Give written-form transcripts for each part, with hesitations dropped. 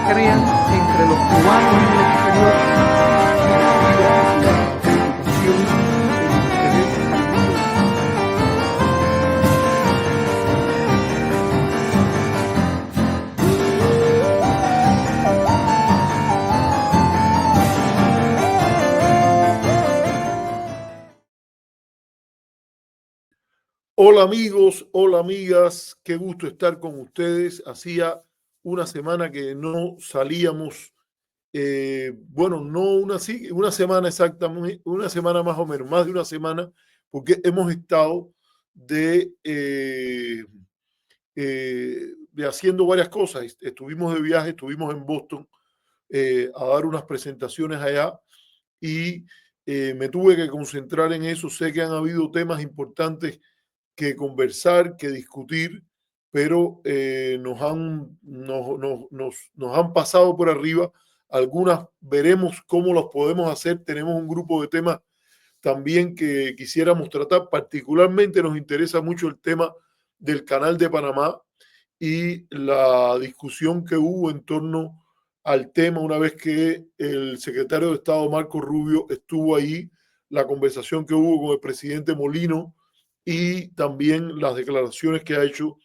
crean entre los cubanos en el exterior Hola amigos, hola amigas, qué gusto estar con ustedes. Hacía una semana que no salíamos, bueno, no una semana exactamente, una semana más o menos, más de una semana, porque hemos estado de haciendo varias cosas. Estuvimos de viaje, estuvimos en Boston a dar unas presentaciones allá y me tuve que concentrar en eso. Sé que han habido temas importantes que conversar, que discutir, pero nos han pasado por arriba. Algunas veremos cómo los podemos hacer. Tenemos un grupo de temas también que quisiéramos tratar. Particularmente nos interesa mucho el tema del Canal de Panamá y la discusión que hubo en torno al tema una vez que el secretario de Estado Marco Rubio estuvo ahí, la conversación que hubo con el presidente Molino y también las declaraciones que ha hecho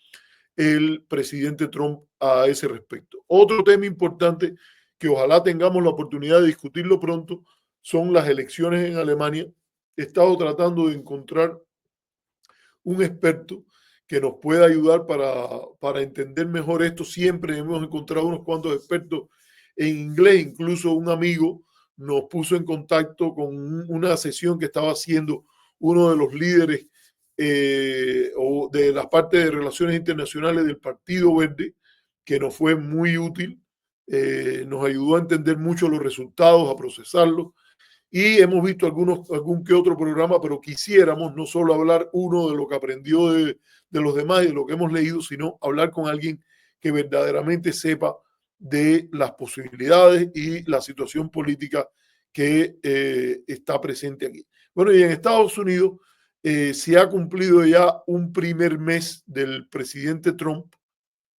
el presidente Trump a ese respecto. Otro tema importante que ojalá tengamos la oportunidad de discutirlo pronto son las elecciones en Alemania. He estado tratando de encontrar un experto que nos pueda ayudar para entender mejor esto. Siempre hemos encontrado unos cuantos expertos en inglés, incluso un amigo nos puso en contacto con una sesión que estaba haciendo uno de los líderes o de la parte de relaciones internacionales del Partido Verde, que nos fue muy útil, nos ayudó a entender mucho los resultados, a procesarlos, y hemos visto algún que otro programa, pero quisiéramos no solo hablar uno de lo que aprendió de los demás y de lo que hemos leído, sino hablar con alguien que verdaderamente sepa de las posibilidades y la situación política que está presente aquí. Bueno, y en Estados Unidos se ha cumplido ya un primer mes del presidente Trump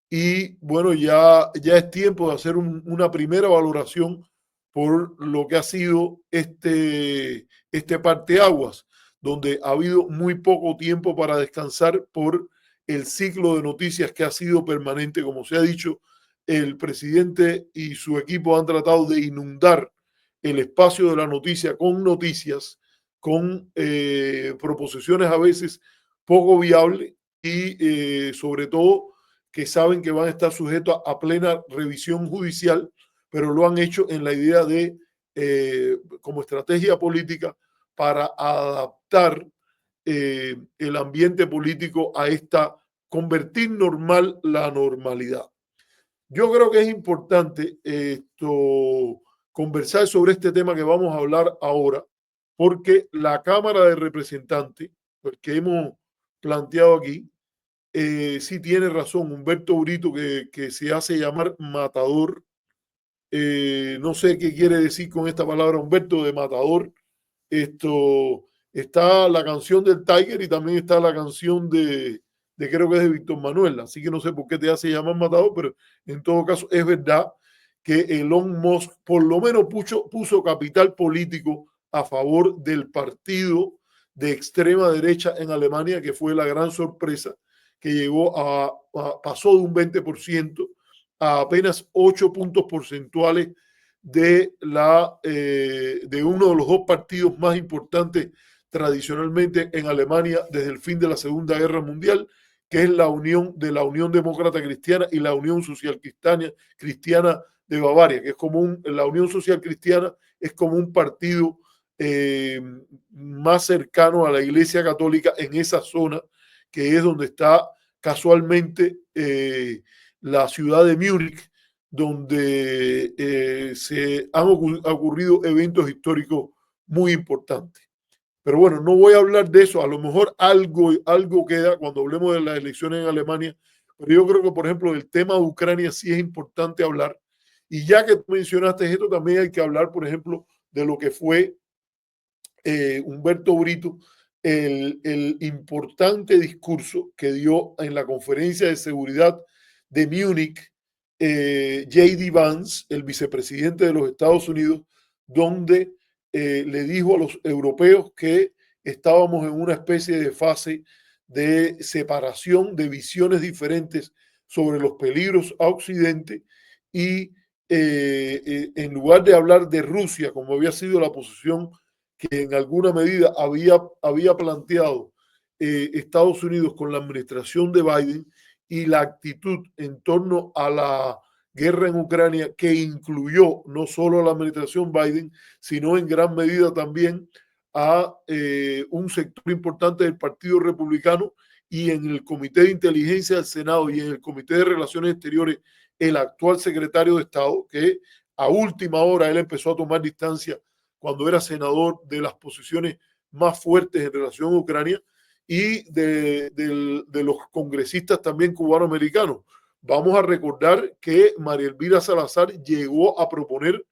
y bueno, ya es tiempo de hacer una primera valoración por lo que ha sido este parteaguas, donde ha habido muy poco tiempo para descansar por el ciclo de noticias que ha sido permanente. Como se ha dicho, el presidente y su equipo han tratado de inundar el espacio de la noticia con noticias, con proposiciones a veces poco viables y sobre todo que saben que van a estar sujetos a plena revisión judicial, pero lo han hecho en la idea de, como estrategia política, para adaptar el ambiente político a convertir normal la normalidad. Yo creo que es importante conversar sobre este tema que vamos a hablar ahora, porque la Cámara de Representantes, pues, que hemos planteado aquí, sí tiene razón Humberto Brito, que se hace llamar matador. No sé qué quiere decir con esta palabra Humberto de matador. Está la canción del Tiger y también está la canción de creo que es de Víctor Manuel, así que no sé por qué te hace llamar matador, pero en todo caso es verdad que Elon Musk por lo menos puso capital político a favor del partido de extrema derecha en Alemania, que fue la gran sorpresa, que pasó de un 20% a apenas 8 puntos porcentuales de uno de los dos partidos más importantes tradicionalmente en Alemania desde el fin de la Segunda Guerra Mundial, que es la Unión Demócrata Cristiana y la Unión Social Cristiana de Bavaria, que es como la Unión Social Cristiana es como un partido más cercano a la Iglesia Católica en esa zona, que es donde está casualmente la ciudad de Múnich, donde se han ocurrido eventos históricos muy importantes. Pero bueno, no voy a hablar de eso. A lo mejor algo queda cuando hablemos de las elecciones en Alemania. Pero yo creo que, por ejemplo, del tema de Ucrania sí es importante hablar. Y ya que tú mencionaste esto, también hay que hablar, por ejemplo, de lo que fue Humberto Brito, el importante discurso que dio en la conferencia de seguridad de Múnich, J.D. Vance, el vicepresidente de los Estados Unidos, donde le dijo a los europeos que estábamos en una especie de fase de separación, de visiones diferentes sobre los peligros a Occidente y en lugar de hablar de Rusia, como había sido la posición que en alguna medida había planteado Estados Unidos con la administración de Biden y la actitud en torno a la guerra en Ucrania que incluyó no solo a la administración Biden, sino en gran medida también a un sector importante del Partido Republicano, y en el Comité de Inteligencia del Senado y en el Comité de Relaciones Exteriores, el actual secretario de Estado, que a última hora él empezó a tomar distancia cuando era senador de las posiciones más fuertes en relación a Ucrania, y de los congresistas también cubanoamericanos. Vamos a recordar que María Elvira Salazar llegó a proponer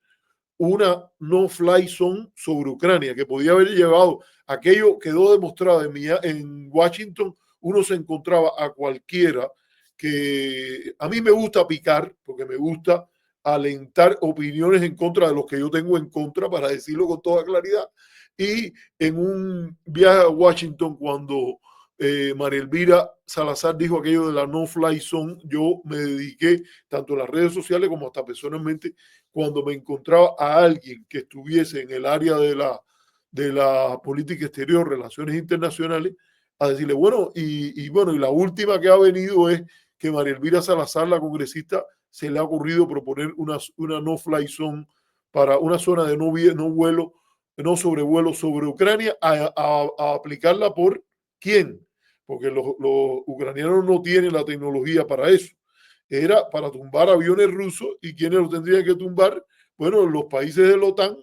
una no-fly zone sobre Ucrania, que podía haber llevado, aquello quedó demostrado en Washington, uno se encontraba a cualquiera que a mí me gusta picar, porque me gusta alentar opiniones en contra de los que yo tengo en contra, para decirlo con toda claridad. Y en un viaje a Washington, cuando María Elvira Salazar dijo aquello de la no-fly zone, yo me dediqué, tanto en las redes sociales como hasta personalmente, cuando me encontraba a alguien que estuviese en el área de la política exterior, relaciones internacionales, a decirle, bueno, y la última que ha venido es que María Elvira Salazar, la congresista, se le ha ocurrido proponer una no-fly zone para una zona de no sobrevuelo sobre Ucrania, a aplicarla por quién, porque los ucranianos no tienen la tecnología para eso. Era para tumbar aviones rusos, y quienes los tendrían que tumbar, bueno, los países de la OTAN,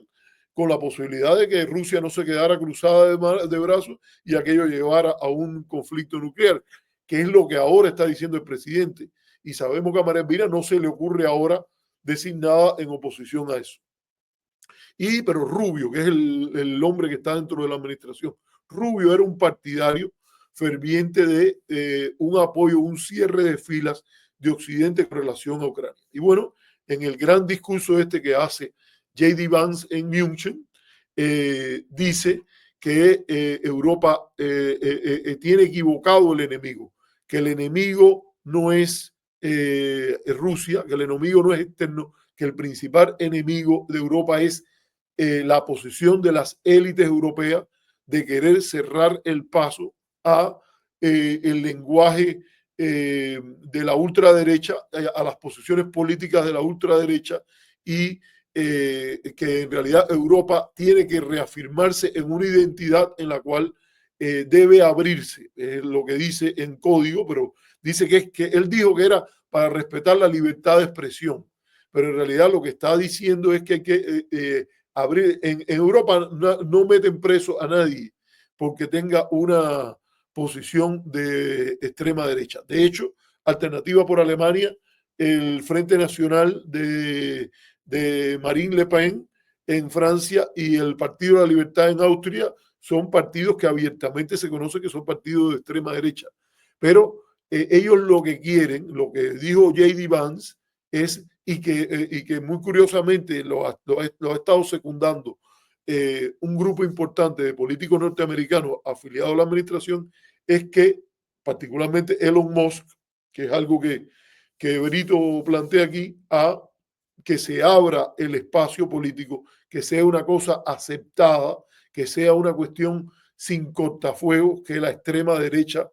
con la posibilidad de que Rusia no se quedara cruzada de brazos y aquello llevara a un conflicto nuclear, que es lo que ahora está diciendo el presidente. Y sabemos que a María Elvira no se le ocurre ahora decir nada en oposición a eso. Pero Rubio, que es el hombre que está dentro de la administración, Rubio era un partidario ferviente de un apoyo, un cierre de filas de Occidente con relación a Ucrania. Y bueno, en el gran discurso este que hace J.D. Vance en München, dice que Europa tiene equivocado el enemigo, que el enemigo no es Rusia, que el enemigo no es externo, que el principal enemigo de Europa es la posición de las élites europeas de querer cerrar el paso a el lenguaje de la ultraderecha, a las posiciones políticas de la ultraderecha, y que en realidad Europa tiene que reafirmarse en una identidad en la cual debe abrirse, lo que dice en código, pero dice que él dijo que era para respetar la libertad de expresión, pero en realidad lo que está diciendo es que hay que abrir. En Europa no meten preso a nadie porque tenga una posición de extrema derecha. De hecho, Alternativa por Alemania, el Frente Nacional de Marine Le Pen en Francia y el Partido de la Libertad en Austria son partidos que abiertamente se conoce que son partidos de extrema derecha. Pero ellos lo que quieren, lo que dijo J.D. Vance, es, y que muy curiosamente lo ha estado secundando un grupo importante de políticos norteamericanos afiliados a la administración, es que particularmente Elon Musk, que es algo que Brito plantea aquí, a que se abra el espacio político, que sea una cosa aceptada, que sea una cuestión sin cortafuegos, que la extrema derecha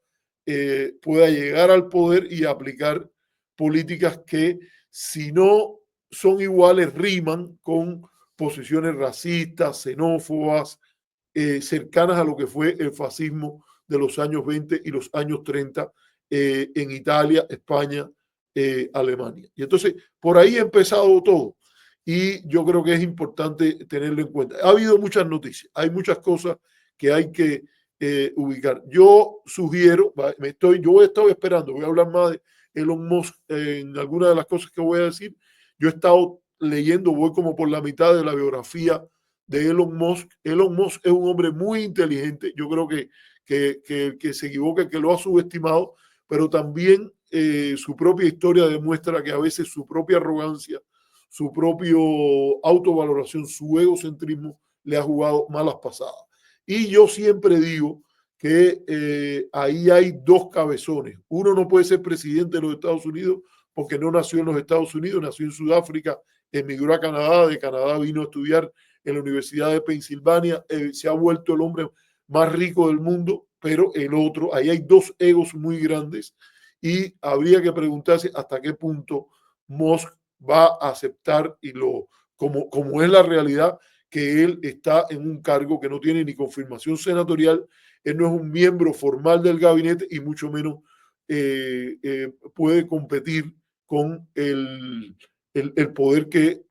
pueda llegar al poder y aplicar políticas que, si no son iguales, riman con posiciones racistas, xenófobas, cercanas a lo que fue el fascismo de los años 20 y los años 30 en Italia, España, Alemania. Y entonces, por ahí ha empezado todo. Y yo creo que es importante tenerlo en cuenta. Ha habido muchas noticias, hay muchas cosas que hay que ubicar. Yo sugiero, yo he estado esperando, voy a hablar más de Elon Musk en algunas de las cosas que voy a decir. Yo he estado leyendo, voy como por la mitad de la biografía de Elon Musk. Elon Musk es un hombre muy inteligente. Yo creo que se equivoca, que lo ha subestimado, pero también su propia historia demuestra que a veces su propia arrogancia, su propio autovaloración, su egocentrismo le ha jugado malas pasadas. Y yo siempre digo que ahí hay dos cabezones. Uno no puede ser presidente de los Estados Unidos porque no nació en los Estados Unidos, nació en Sudáfrica, emigró a Canadá, de Canadá vino a estudiar en la Universidad de Pensilvania, se ha vuelto el hombre más rico del mundo, pero el otro, ahí hay dos egos muy grandes y habría que preguntarse hasta qué punto Musk va a aceptar como es la realidad, que él está en un cargo que no tiene ni confirmación senatorial, él no es un miembro formal del gabinete y mucho menos puede competir con el poder que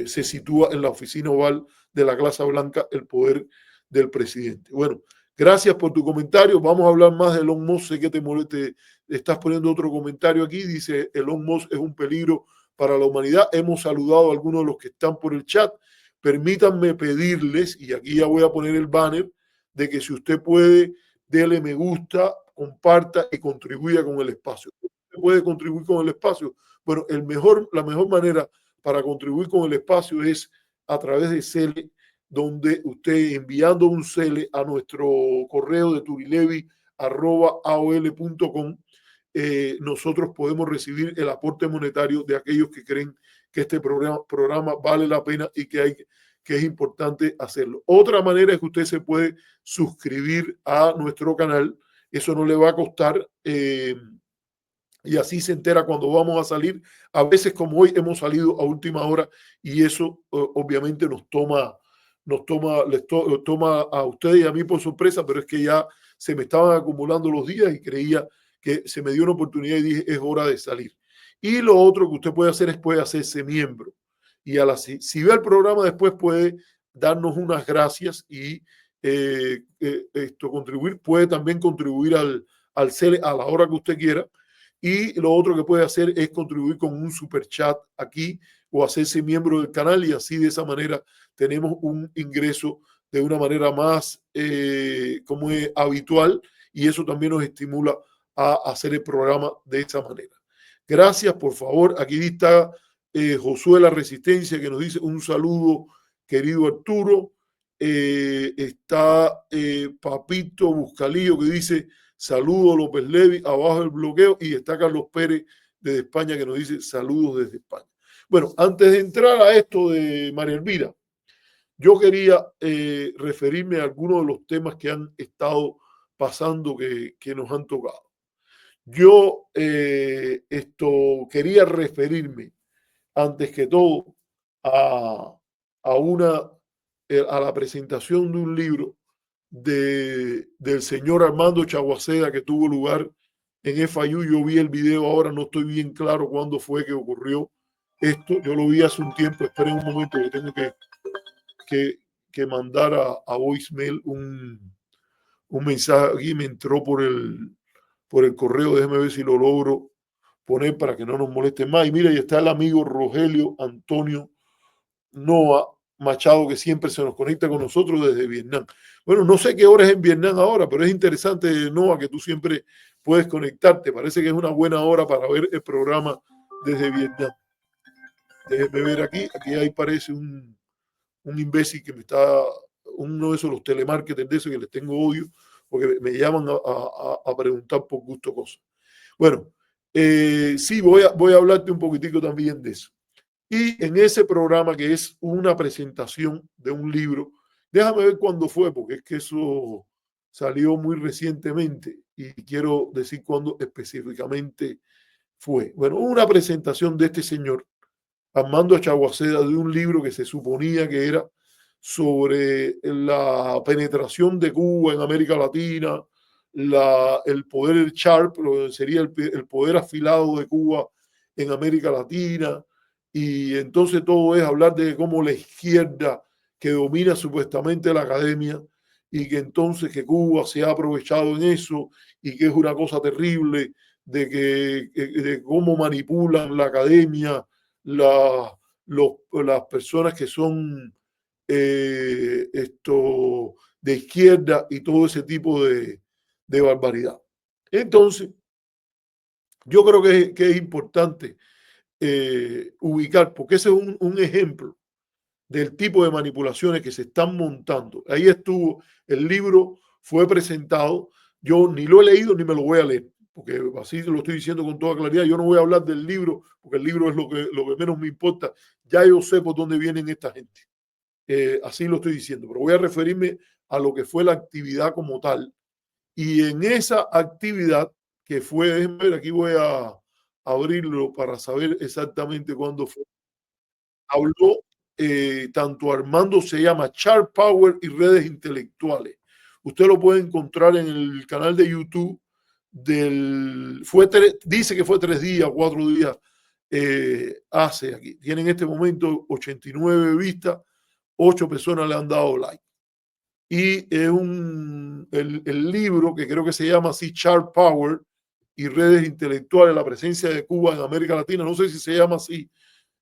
se sitúa en la oficina oval de la Casa Blanca, el poder del presidente. Bueno, gracias por tu comentario. Vamos a hablar más de Elon Musk. Sé que te estás poniendo otro comentario aquí. Dice, Elon Musk es un peligro para la humanidad. Hemos saludado a algunos de los que están por el chat. Permítanme pedirles, y aquí ya voy a poner el banner, de que si usted puede, dele me gusta, comparta y contribuya con el espacio. ¿Usted puede contribuir con el espacio? Bueno, la mejor manera para contribuir con el espacio es a través de Cele, donde usted enviando un Cele a nuestro correo de turilevi@aol.com, nosotros podemos recibir el aporte monetario de aquellos que creen que este programa vale la pena y que es importante hacerlo. Otra manera es que usted se puede suscribir a nuestro canal. Eso no le va a costar. Y así se entera cuando vamos a salir. A veces, como hoy, hemos salido a última hora y eso obviamente les toma a ustedes y a mí por sorpresa, pero es que ya se me estaban acumulando los días y creía que se me dio una oportunidad y dije, es hora de salir. Y lo otro que usted puede hacer es puede hacerse miembro. Y si ve el programa después puede darnos unas gracias y contribuir. Puede también contribuir al CELE a la hora que usted quiera. Y lo otro que puede hacer es contribuir con un super chat aquí o hacerse miembro del canal y así de esa manera tenemos un ingreso de una manera más como es habitual y eso también nos estimula a hacer el programa de esa manera. Gracias, por favor. Aquí está Josué La Resistencia que nos dice un saludo, querido Arturo. Está Papito Buscalillo que dice saludos López Levi, abajo el bloqueo, y está Carlos Pérez desde España que nos dice saludos desde España. Bueno, antes de entrar a esto de María Elvira, yo quería referirme a algunos de los temas que han estado pasando que nos han tocado. Yo quería referirme antes que todo a la presentación de un libro del señor Armando Chaguaceda que tuvo lugar en FIU. Yo vi el video ahora, no estoy bien claro cuándo fue que ocurrió esto. Yo lo vi hace un tiempo. Esperen un momento que tengo que mandar a voicemail un mensaje aquí. Me entró por el correo. Déjeme ver si lo logro poner para que no nos moleste más. Y mira, ahí está el amigo Rogelio Antonio Noa Machado, que siempre se nos conecta con nosotros desde Vietnam. Bueno, no sé qué hora es en Vietnam ahora, pero es interesante, Noa, que tú siempre puedes conectarte. Parece que es una buena hora para ver el programa desde Vietnam. Déjeme ver aquí. Aquí ahí parece un imbécil que me está, uno de esos, los telemarketers de esos que les tengo odio, porque me llaman a preguntar por gusto cosas. Bueno, sí, voy a hablarte un poquitico también de eso. Y en ese programa, que es una presentación de un libro, déjame ver cuándo fue, porque es que eso salió muy recientemente y quiero decir cuándo específicamente fue. Bueno, una presentación de este señor, Armando Chaguaceda, de un libro que se suponía que era sobre la penetración de Cuba en América Latina, el poder, el Sharp, sería el poder afilado de Cuba en América Latina. Y entonces todo es hablar de cómo la izquierda que domina supuestamente la academia y que entonces que Cuba se ha aprovechado en eso y que es una cosa terrible de cómo manipulan la academia las personas que son de izquierda y todo ese tipo de barbaridad. Entonces, yo creo que es importante ubicar, porque ese es un ejemplo del tipo de manipulaciones que se están montando. Ahí estuvo, el libro fue presentado, yo ni lo he leído ni me lo voy a leer, porque así lo estoy diciendo con toda claridad. Yo no voy a hablar del libro, porque el libro es lo que menos me importa. Ya yo sé por dónde vienen esta gente. Así lo estoy diciendo, pero voy a referirme a lo que fue la actividad como tal. Y en esa actividad que fue, déjenme ver, aquí voy a abrirlo para saber exactamente cuándo fue. Habló tanto Armando, se llama Sharp Power y redes intelectuales. Usted lo puede encontrar en el canal de YouTube dice que fue 3 días, 4 días hace aquí. Tiene en este momento 89 vistas, 8 personas le han dado like. Y es el libro que creo que se llama así, Sharp Power y redes intelectuales, la presencia de Cuba en América Latina. No sé si se llama así,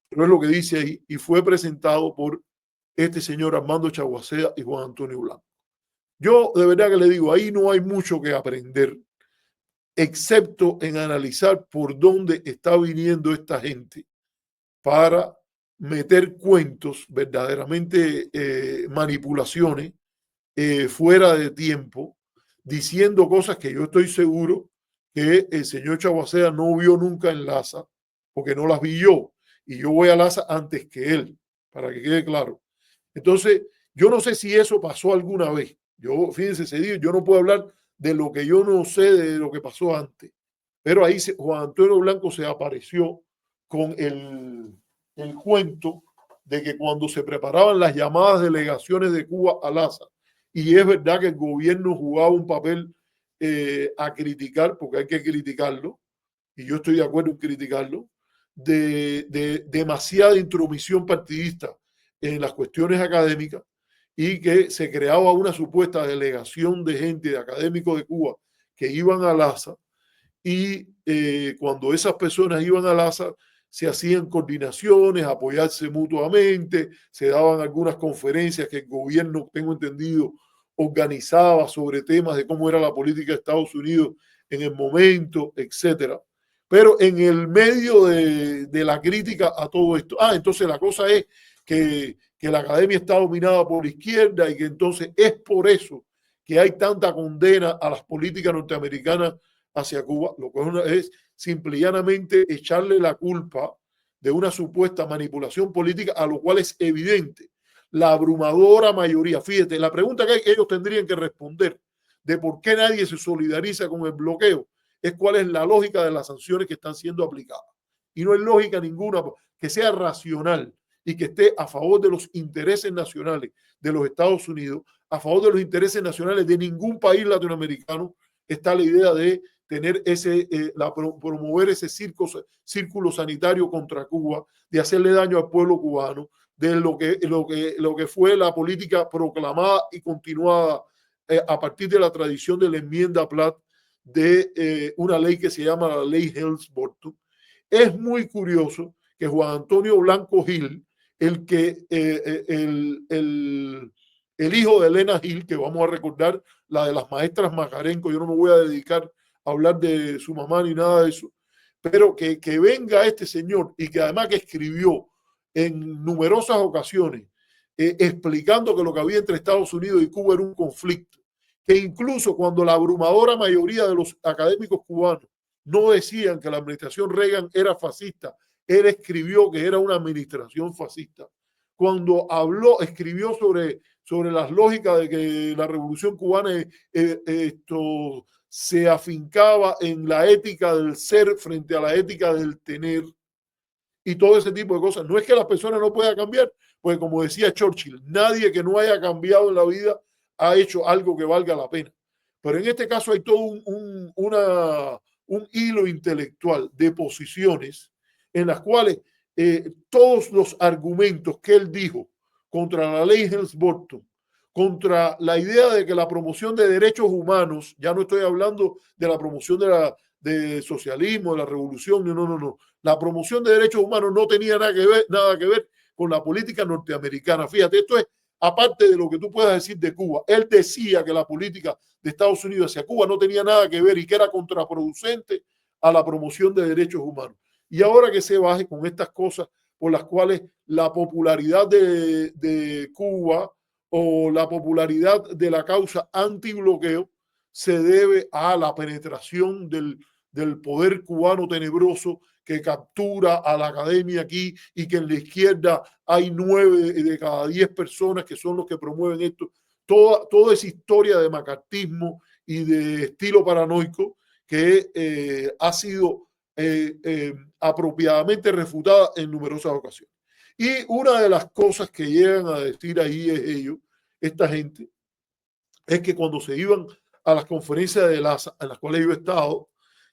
pero es lo que dice ahí. Y fue presentado por este señor Armando Chaguacea y Juan Antonio Blanco. Yo de verdad que le digo, ahí no hay mucho que aprender, excepto en analizar por dónde está viniendo esta gente para meter cuentos, verdaderamente manipulaciones, fuera de tiempo, diciendo cosas que yo estoy seguro que el señor Chaguacea no vio nunca en Laza, porque no las vi yo, y yo voy a Laza antes que él, para que quede claro. Entonces, yo no sé si eso pasó alguna vez. Yo, fíjense, yo no puedo hablar de lo que yo no sé de lo que pasó antes. Pero ahí Juan Antonio Blanco se apareció con el cuento de que cuando se preparaban las llamadas delegaciones de Cuba a Laza, y es verdad que el gobierno jugaba un papel a criticar, porque hay que criticarlo, y yo estoy de acuerdo en criticarlo, de demasiada intromisión partidista en las cuestiones académicas y que se creaba una supuesta delegación de gente, de académicos de Cuba, que iban a Laza y cuando esas personas iban a Laza se hacían coordinaciones, apoyarse mutuamente, se daban algunas conferencias que el gobierno, tengo entendido, organizaba sobre temas de cómo era la política de Estados Unidos en el momento, etcétera. Pero en el medio de la crítica a todo esto, entonces la cosa es que la academia está dominada por la izquierda y que entonces es por eso que hay tanta condena a las políticas norteamericanas hacia Cuba, lo cual es simple y llanamente echarle la culpa de una supuesta manipulación política, a lo cual es evidente. La abrumadora mayoría, fíjate, la pregunta que ellos tendrían que responder de por qué nadie se solidariza con el bloqueo es cuál es la lógica de las sanciones que están siendo aplicadas. Y no hay lógica ninguna que sea racional y que esté a favor de los intereses nacionales de los Estados Unidos, a favor de los intereses nacionales de ningún país latinoamericano, está la idea de tener promover ese círculo sanitario contra Cuba, de hacerle daño al pueblo cubano, de lo que fue la política proclamada y continuada a partir de la tradición de la enmienda Platt de una ley que se llama la ley Helms-Burton. Es muy curioso que Juan Antonio Blanco Gil, el hijo de Elena Gil, que vamos a recordar, la de las maestras Macarenco, yo no me voy a dedicar a hablar de su mamá ni nada de eso, pero que venga este señor y que además que escribió en numerosas ocasiones explicando que lo que había entre Estados Unidos y Cuba era un conflicto, que incluso cuando la abrumadora mayoría de los académicos cubanos no decían que la administración Reagan era fascista, él escribió que era una administración fascista. Cuando escribió sobre las lógicas de que la revolución cubana se afincaba en la ética del ser frente a la ética del tener y todo ese tipo de cosas. No es que las personas no puedan cambiar, pues como decía Churchill, nadie que no haya cambiado en la vida ha hecho algo que valga la pena. Pero en este caso hay todo un hilo intelectual de posiciones en las cuales todos los argumentos que él dijo contra la ley Helms-Burton, contra la idea de que la promoción de derechos humanos, ya no estoy hablando de la promoción de socialismo, de la revolución, no. La promoción de derechos humanos no tenía nada que ver con la política norteamericana. Fíjate, esto es aparte de lo que tú puedas decir de Cuba. Él decía que la política de Estados Unidos hacia Cuba no tenía nada que ver y que era contraproducente a la promoción de derechos humanos. Y ahora que se baje con estas cosas por las cuales la popularidad de Cuba o la popularidad de la causa antibloqueo se debe a la penetración del poder cubano tenebroso que captura a la academia aquí y que en la izquierda hay 9 de cada 10 personas que son los que promueven esto. Toda esa historia de macartismo y de estilo paranoico que ha sido apropiadamente refutada en numerosas ocasiones. Y una de las cosas que llegan a decir ahí esta gente, es que cuando se iban a las conferencias de LASA, en las cuales yo he estado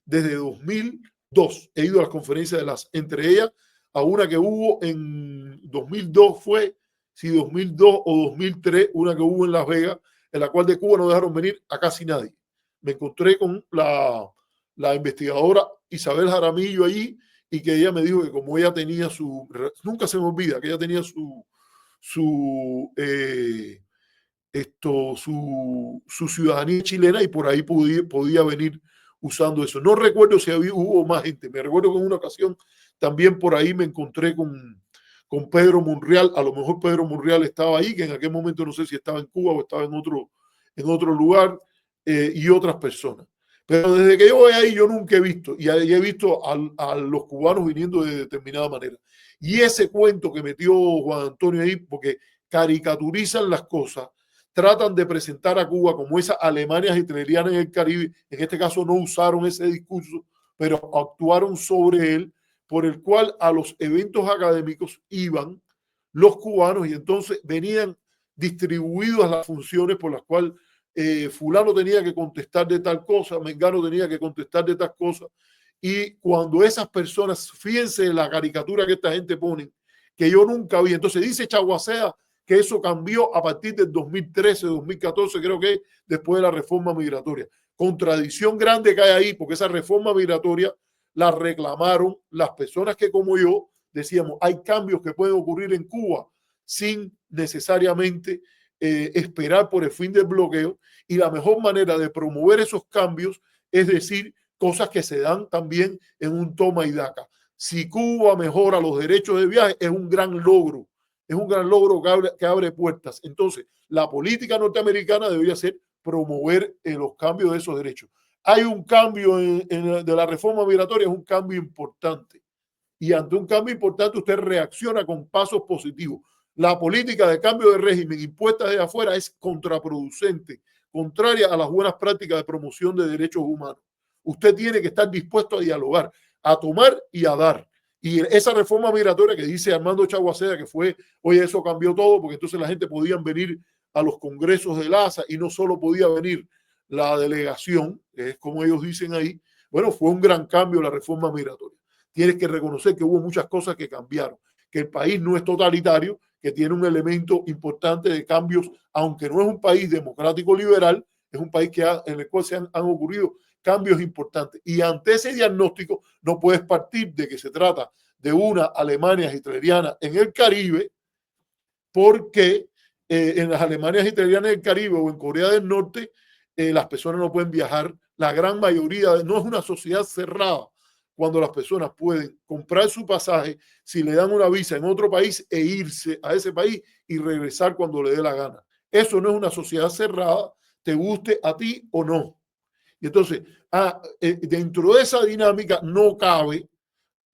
desde 2002, he ido a las conferencias de LASA, entre ellas a una que hubo en 2002 fue, si 2002 o 2003, una que hubo en Las Vegas, en la cual de Cuba no dejaron venir a casi nadie. Me encontré con la investigadora Isabel Jaramillo allí y que ella me dijo que como ella tenía nunca se me olvida, que ella tenía su ciudadanía chilena y por ahí podía venir usando eso. No recuerdo si hubo más gente. Me recuerdo que en una ocasión también por ahí me encontré con Pedro Monreal. A lo mejor Pedro Monreal estaba ahí, que en aquel momento no sé si estaba en Cuba o estaba en otro lugar, y otras personas. Pero desde que yo voy ahí, yo nunca he visto, y he visto a los cubanos viniendo de determinada manera. Y ese cuento que metió Juan Antonio ahí, porque caricaturizan las cosas, tratan de presentar a Cuba como esa Alemania hitleriana en el Caribe. En este caso no usaron ese discurso, pero actuaron sobre él, por el cual a los eventos académicos iban los cubanos y entonces venían distribuidas las funciones por las cuales fulano tenía que contestar de tal cosa, mengano tenía que contestar de tal cosa. Y cuando esas personas, fíjense la caricatura que esta gente pone, que yo nunca vi. Entonces dice Chaguacea que eso cambió a partir del 2013, 2014, creo que después de la reforma migratoria. Contradicción grande que hay ahí, porque esa reforma migratoria la reclamaron las personas que, como yo, decíamos, hay cambios que pueden ocurrir en Cuba sin necesariamente esperar por el fin del bloqueo, y la mejor manera de promover esos cambios es decir cosas que se dan también en un toma y daca. Si Cuba mejora los derechos de viaje, es un gran logro que abre puertas. Entonces, la política norteamericana debería ser promover los cambios de esos derechos. Hay un cambio de la reforma migratoria, es un cambio importante. Y ante un cambio importante, usted reacciona con pasos positivos. La política de cambio de régimen impuesta desde afuera es contraproducente, contraria a las buenas prácticas de promoción de derechos humanos. Usted tiene que estar dispuesto a dialogar, a tomar y a dar. Y esa reforma migratoria que dice Armando Chaguaceda, que fue, oye, eso cambió todo, porque entonces la gente podía venir a los congresos del ASA y no solo podía venir la delegación, es como ellos dicen ahí. Bueno, fue un gran cambio la reforma migratoria. Tienes que reconocer que hubo muchas cosas que cambiaron, que el país no es totalitario, que tiene un elemento importante de cambios, aunque no es un país democrático liberal, es un país en el cual han ocurrido cambios importantes. Y ante ese diagnóstico no puedes partir de que se trata de una Alemania hitleriana en el Caribe, porque en las Alemanias hitlerianas del Caribe o en Corea del Norte las personas no pueden viajar. La gran mayoría, no es una sociedad cerrada, cuando las personas pueden comprar su pasaje, si le dan una visa en otro país, e irse a ese país y regresar cuando le dé la gana. Eso no es una sociedad cerrada, te guste a ti o no. Y entonces, dentro de esa dinámica no cabe,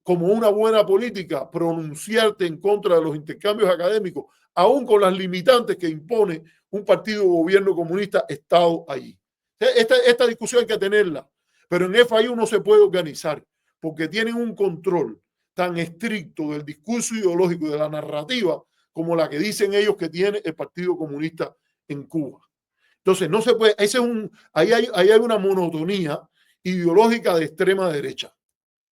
como una buena política, pronunciarte en contra de los intercambios académicos, aún con las limitantes que impone un partido gobierno comunista Estado allí. Esta discusión hay que tenerla, pero en FIU no se puede organizar, porque tienen un control tan estricto del discurso ideológico y de la narrativa como la que dicen ellos que tiene el Partido Comunista en Cuba. Entonces, no se puede, ahí hay una monotonía ideológica de extrema derecha,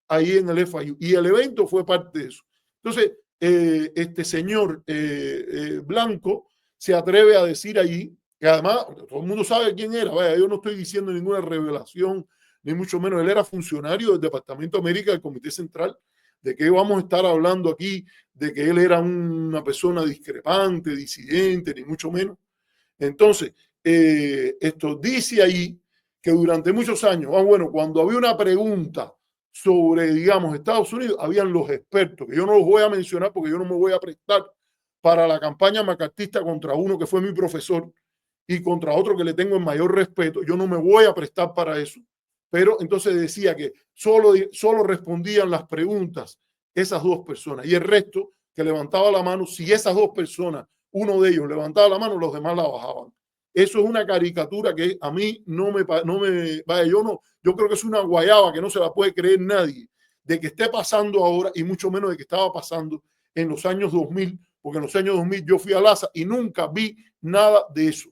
ahí en el FIU, y el evento fue parte de eso. Entonces, este señor Blanco se atreve a decir allí, que además todo el mundo sabe quién era, vaya, yo no estoy diciendo ninguna revelación, ni mucho menos. Él era funcionario del Departamento de América del Comité Central. ¿De qué vamos a estar hablando aquí? De que él era una persona discrepante, disidente, ni mucho menos. Entonces, esto dice ahí que durante muchos años, bueno, cuando había una pregunta sobre, digamos, Estados Unidos, habían los expertos, que yo no los voy a mencionar porque yo no me voy a prestar para la campaña macartista contra uno que fue mi profesor y contra otro que le tengo el mayor respeto. Yo no me voy a prestar para eso. Pero entonces decía que solo respondían las preguntas esas dos personas, y el resto que levantaba la mano, si esas dos personas, uno de ellos levantaba la mano, los demás la bajaban. Eso es una caricatura que a mí no me vaya, yo creo que es una guayaba que no se la puede creer nadie. de que esté pasando ahora y mucho menos de que estaba pasando en los años 2000, porque en los años 2000 yo fui a LASA y nunca vi nada de eso.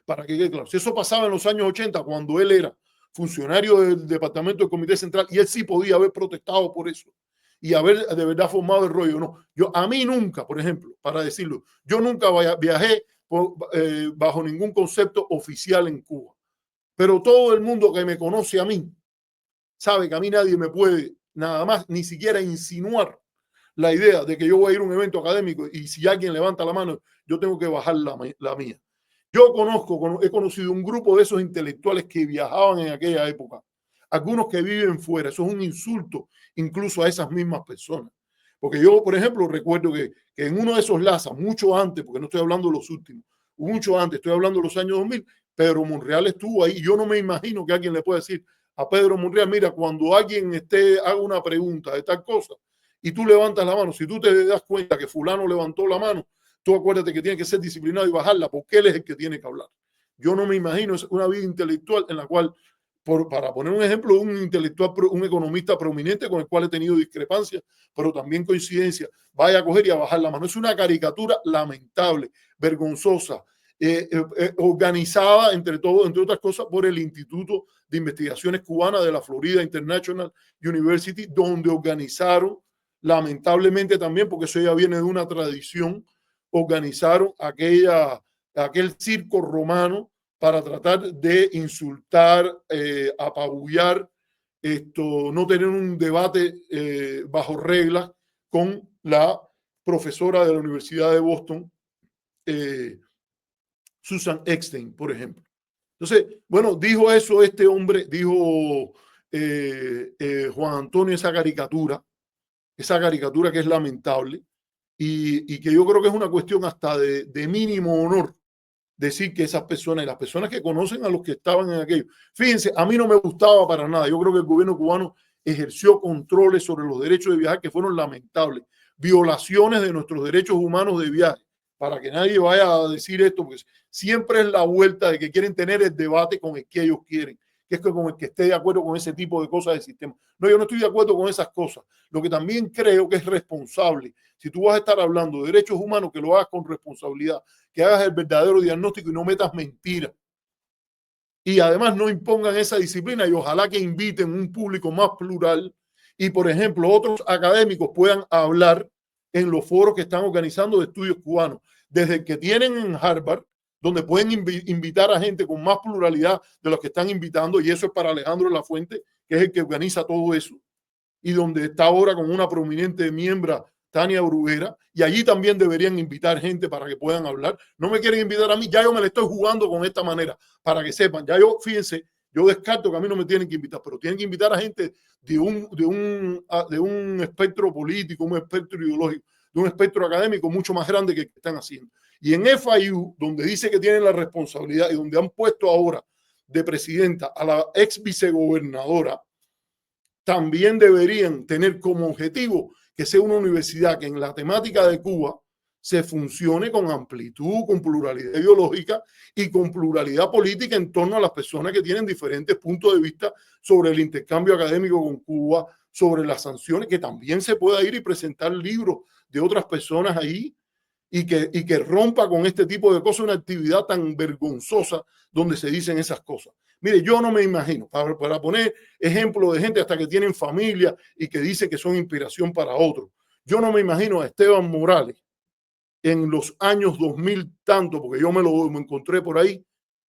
Para que quede claro, si eso pasaba en los años 80, cuando él era funcionario del departamento del Comité Central, y él sí podía haber protestado por eso y haber de verdad formado el rollo, no. A mí nunca, por ejemplo, para decirlo, yo nunca viajé bajo ningún concepto oficial en Cuba, pero todo el mundo que me conoce a mí sabe que a mí nadie me puede nada más ni siquiera insinuar la idea de que yo voy a ir a un evento académico y si alguien levanta la mano, yo tengo que bajar la mía. Yo he conocido un grupo de esos intelectuales que viajaban en aquella época, algunos que viven fuera. Eso es un insulto incluso a esas mismas personas. Porque yo, por ejemplo, recuerdo que en uno de esos LASA, mucho antes, porque no estoy hablando de los últimos, mucho antes, estoy hablando de los años 2000, Pedro Monreal estuvo ahí. Yo no me imagino que alguien le pueda decir a Pedro Monreal, mira, cuando alguien haga una pregunta de tal cosa y tú levantas la mano, si tú te das cuenta que fulano levantó la mano, tú acuérdate que tiene que ser disciplinado y bajarla porque él es el que tiene que hablar. Yo no me imagino una vida intelectual en la cual, para poner un ejemplo, un intelectual, un economista prominente con el cual he tenido discrepancias, pero también coincidencia, vaya a coger y a bajar la mano. Es una caricatura lamentable, vergonzosa, organizada entre otras cosas por el Instituto de Investigaciones Cubanas de la Florida International University, donde organizaron, lamentablemente también, porque eso ya viene de una tradición, organizaron aquel circo romano para tratar de insultar, apabullar, no tener un debate bajo reglas con la profesora de la Universidad de Boston, Susan Eckstein, por ejemplo. Entonces, bueno, dijo eso este hombre, dijo Juan Antonio, esa caricatura que es lamentable y que yo creo que es una cuestión hasta de mínimo honor decir que esas personas y las personas que conocen a los que estaban en aquello. Fíjense, a mí no me gustaba para nada. Yo creo que el gobierno cubano ejerció controles sobre los derechos de viajar que fueron lamentables. Violaciones de nuestros derechos humanos de viaje. Para que nadie vaya a decir esto, porque siempre es la vuelta de que quieren tener el debate con el que ellos quieren, que es con el que esté de acuerdo con ese tipo de cosas del sistema. No, yo no estoy de acuerdo con esas cosas. Lo que también creo que es responsable, si tú vas a estar hablando de derechos humanos, que lo hagas con responsabilidad, que hagas el verdadero diagnóstico y no metas mentiras. Y además no impongan esa disciplina y ojalá que inviten un público más plural y, por ejemplo, otros académicos puedan hablar en los foros que están organizando de estudios cubanos, desde el que tienen en Harvard, donde pueden invitar a gente con más pluralidad de los que están invitando, y eso es para Alejandro Lafuente, que es el que organiza todo eso, y donde está ahora con una prominente miembro, Tania Bruguera, y allí también deberían invitar gente para que puedan hablar. No me quieren invitar a mí, ya yo me la estoy jugando con esta manera, para que sepan, ya yo, fíjense, yo descarto que a mí no me tienen que invitar, pero tienen que invitar a gente de un espectro político, un espectro ideológico, de un espectro académico mucho más grande que están haciendo. Y en FIU, donde dice que tienen la responsabilidad y donde han puesto ahora de presidenta a la ex vicegobernadora, también deberían tener como objetivo que sea una universidad que en la temática de Cuba se funcione con amplitud, con pluralidad ideológica y con pluralidad política en torno a las personas que tienen diferentes puntos de vista sobre el intercambio académico con Cuba, sobre las sanciones, que también se pueda ir y presentar libros de otras personas ahí y que rompa con este tipo de cosas, una actividad tan vergonzosa donde se dicen esas cosas. Mire, yo no me imagino, para poner ejemplo de gente hasta que tienen familia y que dicen que son inspiración para otros, yo no me imagino a Esteban Morales en los años 2000 tanto, porque yo me encontré por ahí,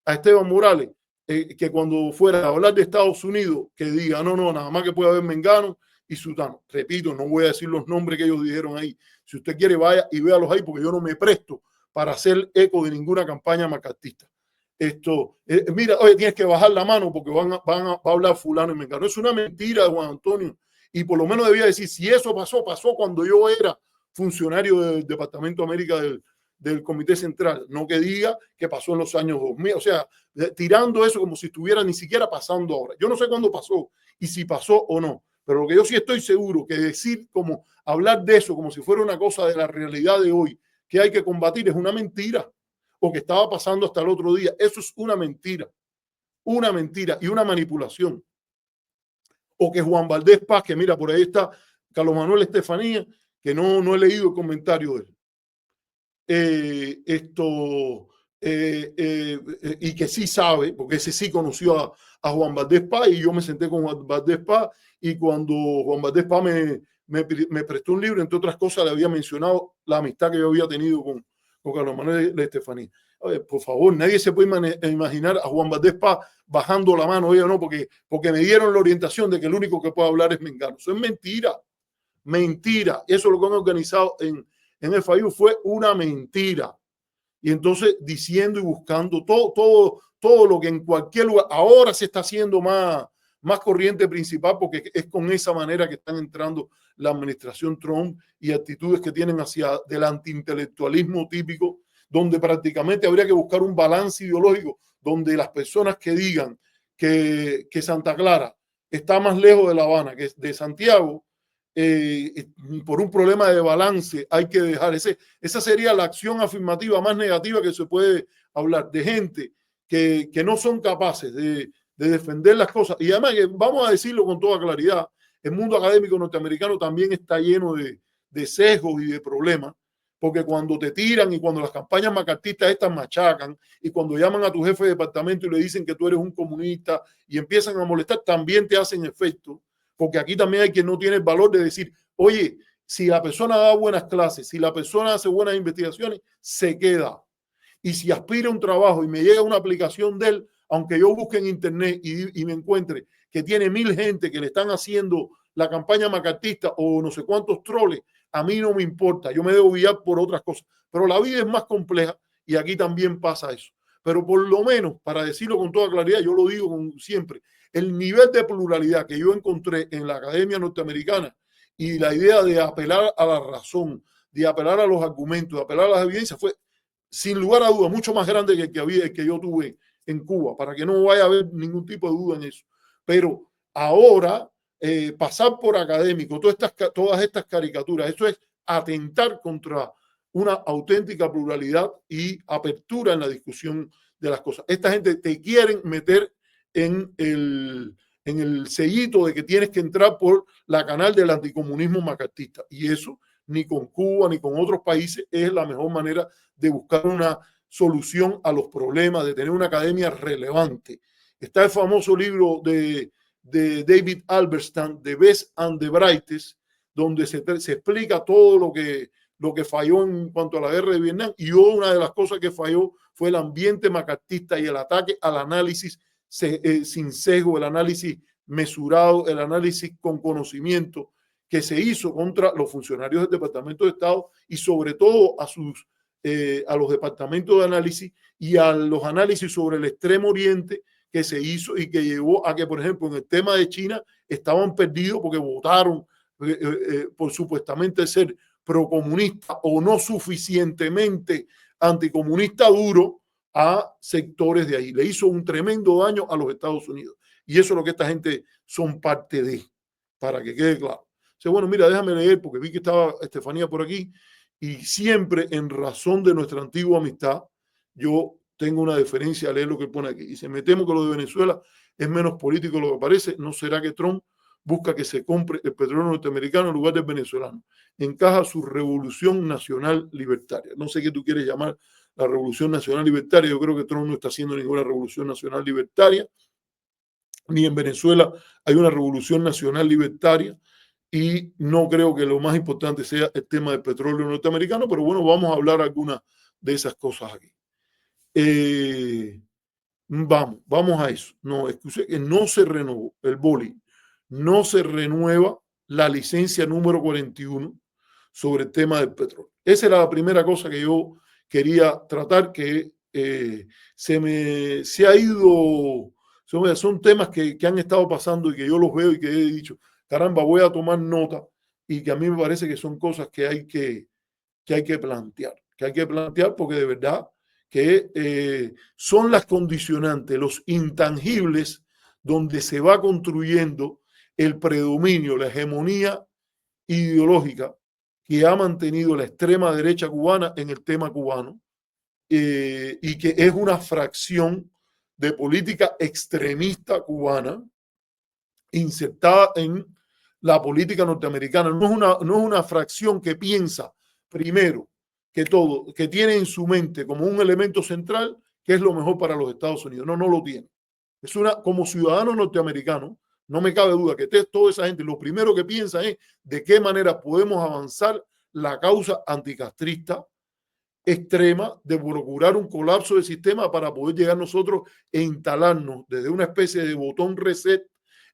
a Esteban Morales, que cuando fuera a hablar de Estados Unidos, que diga, no, nada más que puede haber Mengano y Sutano. Repito, no voy a decir los nombres que ellos dijeron ahí. Si usted quiere, vaya y véalos ahí, porque yo no me presto para hacer eco de ninguna campaña macartista. Mira, oye, tienes que bajar la mano porque va a hablar fulano y Mengano. Es una mentira, Juan Antonio. Y por lo menos debía decir, si eso pasó cuando yo era funcionario del Departamento de América del Comité Central, no que diga que pasó en los años 2000, o sea, tirando eso como si estuviera ni siquiera pasando ahora. Yo no sé cuándo pasó y si pasó o no, pero lo que yo sí estoy seguro que decir como hablar de eso como si fuera una cosa de la realidad de hoy que hay que combatir es una mentira, o que estaba pasando hasta el otro día. Eso es una mentira y una manipulación. o que Juan Valdés Paz, que mira, por ahí está Carlos Manuel Estefanía, que no he leído el comentario de él. Y que sí sabe, porque ese sí conoció a Juan Valdés Paz, y yo me senté con Juan Valdés Paz, y cuando Juan Valdés Paz me prestó un libro, entre otras cosas, le había mencionado la amistad que yo había tenido con Carlos Manuel Estefanía. Oye, por favor, nadie se puede imaginar a Juan Valdés Paz bajando la mano, oye, no, porque me dieron la orientación de que el único que puede hablar es Mengano. Eso es mentira, mentira. Eso lo que han organizado en el FAIU fue una mentira. Y entonces diciendo y buscando todo lo que en cualquier lugar ahora se está haciendo más corriente principal, porque es con esa manera que están entrando la administración Trump y actitudes que tienen hacia del antiintelectualismo típico, donde prácticamente habría que buscar un balance ideológico, donde las personas que digan que Santa Clara está más lejos de La Habana que de Santiago, por un problema de balance hay que dejar esa sería la acción afirmativa más negativa que se puede hablar, de gente que no son capaces de defender las cosas. Y además, vamos a decirlo con toda claridad, el mundo académico norteamericano también está lleno de sesgos y de problemas, porque cuando te tiran y cuando las campañas macartistas estas machacan, y cuando llaman a tu jefe de departamento y le dicen que tú eres un comunista y empiezan a molestar, también te hacen efecto, porque aquí también hay quien no tiene el valor de decir, oye, si la persona da buenas clases, si la persona hace buenas investigaciones, se queda. Y si aspira a un trabajo y me llega una aplicación de él, aunque yo busque en internet y me encuentre que tiene 1000 gente que le están haciendo la campaña macartista o no sé cuántos troles, a mí no me importa, yo me debo guiar por otras cosas. Pero la vida es más compleja y aquí también pasa eso. Pero por lo menos, para decirlo con toda claridad, yo lo digo siempre, el nivel de pluralidad que yo encontré en la academia norteamericana y la idea de apelar a la razón, de apelar a los argumentos, de apelar a las evidencias, fue sin lugar a duda mucho más grande que el que yo tuve en Cuba, para que no vaya a haber ningún tipo de duda en eso. Pero ahora, pasar por académico, todas estas caricaturas, eso es atentar contra una auténtica pluralidad y apertura en la discusión de las cosas. Esta gente te quieren meter en el sellito de que tienes que entrar por la canal del anticomunismo macartista, y eso ni con Cuba ni con otros países es la mejor manera de buscar una solución a los problemas, de tener una academia relevante. Está el famoso libro de David Halberstam, The Best and the Brightest, donde se explica todo lo que falló en cuanto a la guerra de Vietnam, y una de las cosas que falló fue el ambiente macartista y el ataque al análisis sin sesgo, el análisis mesurado, el análisis con conocimiento que se hizo contra los funcionarios del Departamento de Estado y sobre todo a los departamentos de análisis y a los análisis sobre el Extremo Oriente que se hizo y que llevó a que, por ejemplo, en el tema de China estaban perdidos porque votaron por supuestamente ser procomunista o no suficientemente anticomunista duro a sectores de ahí. Le hizo un tremendo daño a los Estados Unidos. Y eso es lo que esta gente son parte de, para que quede claro. O sea, bueno, mira, déjame leer porque vi que estaba Estefanía por aquí, y siempre en razón de nuestra antigua amistad, yo tengo una deferencia a leer lo que pone aquí. Y se me temo que lo de Venezuela es menos político de lo que parece. ¿No será que Trump busca que se compre el petróleo norteamericano en lugar del venezolano? Encaja su revolución nacional libertaria. No sé qué tú quieres llamar la revolución nacional libertaria. Yo creo que Trump no está haciendo ninguna revolución nacional libertaria, ni en Venezuela hay una revolución nacional libertaria, y no creo que lo más importante sea el tema del petróleo norteamericano, pero bueno, vamos a hablar algunas de esas cosas aquí. Vamos a eso. No, excuse, que no se renovó el boli, no se renueva la licencia número 41 sobre el tema del petróleo. Esa era la primera cosa que yo quería tratar, que se ha ido, son temas que han estado pasando y que yo los veo y que he dicho, caramba, voy a tomar nota, y que a mí me parece que son cosas que hay que plantear, porque de verdad que son las condicionantes, los intangibles, donde se va construyendo el predominio, la hegemonía ideológica que ha mantenido la extrema derecha cubana en el tema cubano, y que es una fracción de política extremista cubana insertada en la política norteamericana. No es una fracción que piensa primero que todo, que tiene en su mente como un elemento central que es lo mejor para los Estados Unidos. No, no lo tiene. Es una, como ciudadano norteamericano, no me cabe duda que toda esa gente lo primero que piensa es de qué manera podemos avanzar la causa anticastrista extrema de procurar un colapso del sistema para poder llegar nosotros e instalarnos desde una especie de botón reset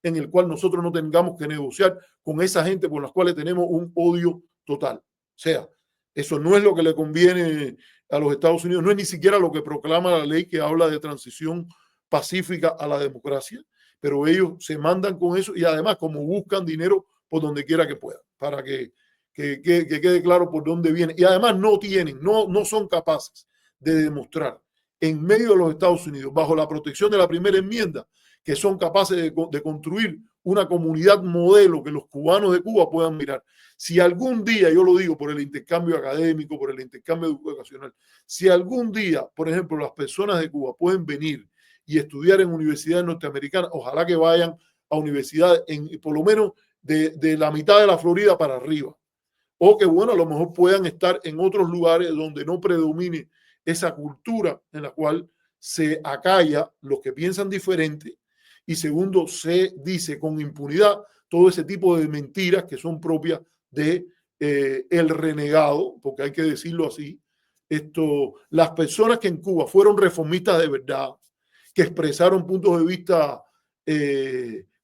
en el cual nosotros no tengamos que negociar con esa gente por las cuales tenemos un odio total. O sea, eso no es lo que le conviene a los Estados Unidos, no es ni siquiera lo que proclama la ley que habla de transición pacífica a la democracia, pero ellos se mandan con eso y además como buscan dinero por donde quiera que puedan, para que quede claro por dónde viene. Y además no son capaces de demostrar en medio de los Estados Unidos, bajo la protección de la primera enmienda, que son capaces de construir una comunidad modelo que los cubanos de Cuba puedan mirar. Si algún día, yo lo digo por el intercambio académico, por el intercambio educacional, si algún día, por ejemplo, las personas de Cuba pueden venir y estudiar en universidades norteamericanas, ojalá que vayan a universidades por lo menos de la mitad de la Florida para arriba. O que, bueno, a lo mejor puedan estar en otros lugares donde no predomine esa cultura en la cual se acalla los que piensan diferente y segundo, se dice con impunidad todo ese tipo de mentiras que son propias de el renegado, porque hay que decirlo así. Las personas que en Cuba fueron reformistas de verdad, que expresaron puntos de vista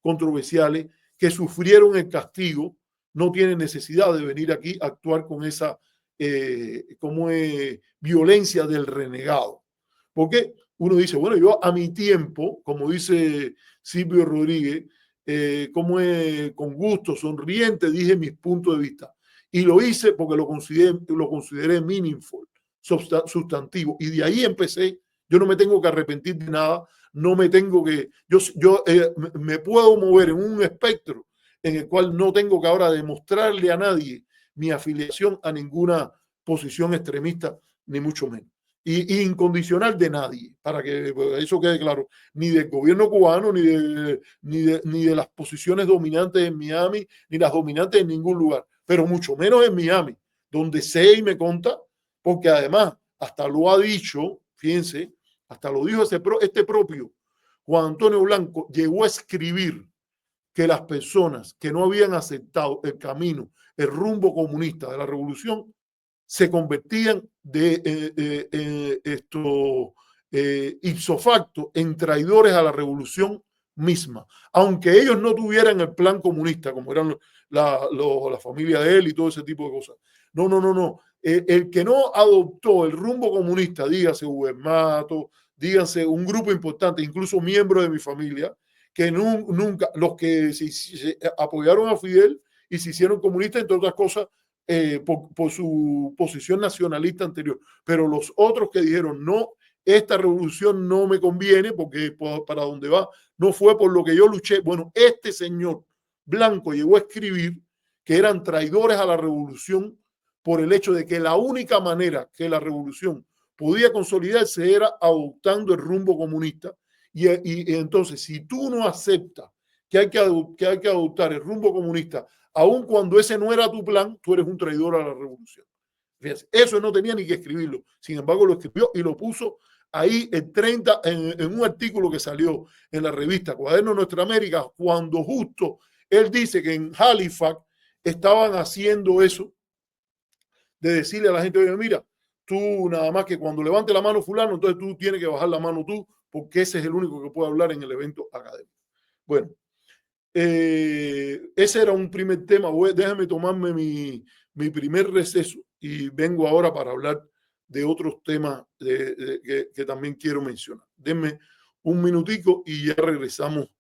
controversiales, que sufrieron el castigo, no tienen necesidad de venir aquí a actuar con esa violencia del renegado. Porque uno dice, bueno, yo a mi tiempo, como dice Silvio Rodríguez, con gusto, sonriente, dije mis puntos de vista. Y lo hice porque lo consideré meaningful, sustantivo. Y de ahí empecé. Yo no me tengo que arrepentir de nada. No me tengo que... me puedo mover en un espectro en el cual no tengo que ahora demostrarle a nadie mi afiliación a ninguna posición extremista, ni mucho menos. Y incondicional de nadie, para que eso quede claro, ni del gobierno cubano, ni de las posiciones dominantes en Miami, ni las dominantes en ningún lugar, pero mucho menos en Miami, donde sé y me conta, porque además hasta lo ha dicho, fíjense, hasta lo dijo este propio Juan Antonio Blanco, llegó a escribir que las personas que no habían aceptado el camino, el rumbo comunista de la revolución, se convertían ipso facto en traidores a la revolución misma, aunque ellos no tuvieran el plan comunista, como eran la familia de él y todo ese tipo de cosas. No. El que no adoptó el rumbo comunista, dígase Hubermato, dígase un grupo importante, incluso miembros de mi familia, que nunca, los que se apoyaron a Fidel y se hicieron comunistas, entre otras cosas, por su posición nacionalista anterior. Pero los otros que dijeron, no, esta revolución no me conviene porque para donde va no fue por lo que yo luché. Bueno, este señor Blanco llegó a escribir que eran traidores a la revolución por el hecho de que la única manera que la revolución podía consolidarse era adoptando el rumbo comunista. Y entonces, si tú no aceptas que hay que adoptar el rumbo comunista, aun cuando ese no era tu plan, tú eres un traidor a la revolución. Fíjense, eso no tenía ni que escribirlo. Sin embargo, lo escribió y lo puso ahí en un artículo que salió en la revista Cuaderno Nuestra América, cuando justo él dice que en Halifax estaban haciendo eso, de decirle a la gente, oye, mira, tú nada más que cuando levante la mano fulano, entonces tú tienes que bajar la mano tú, porque ese es el único que puede hablar en el evento académico. Bueno, ese era un primer tema. Déjame tomarme mi primer receso y vengo ahora para hablar de otros temas que también quiero mencionar. Denme un minutico y ya regresamos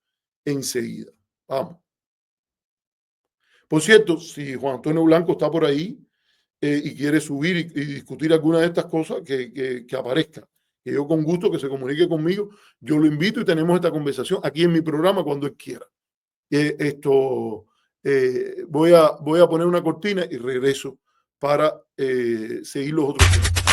enseguida. Vamos. Por cierto, si Juan Antonio Blanco está por ahí y quiere subir y discutir alguna de estas cosas, que aparezca. Que yo con gusto que se comunique conmigo, yo lo invito y tenemos esta conversación aquí en mi programa cuando él quiera. Voy a poner una cortina y regreso para seguir los otros temas.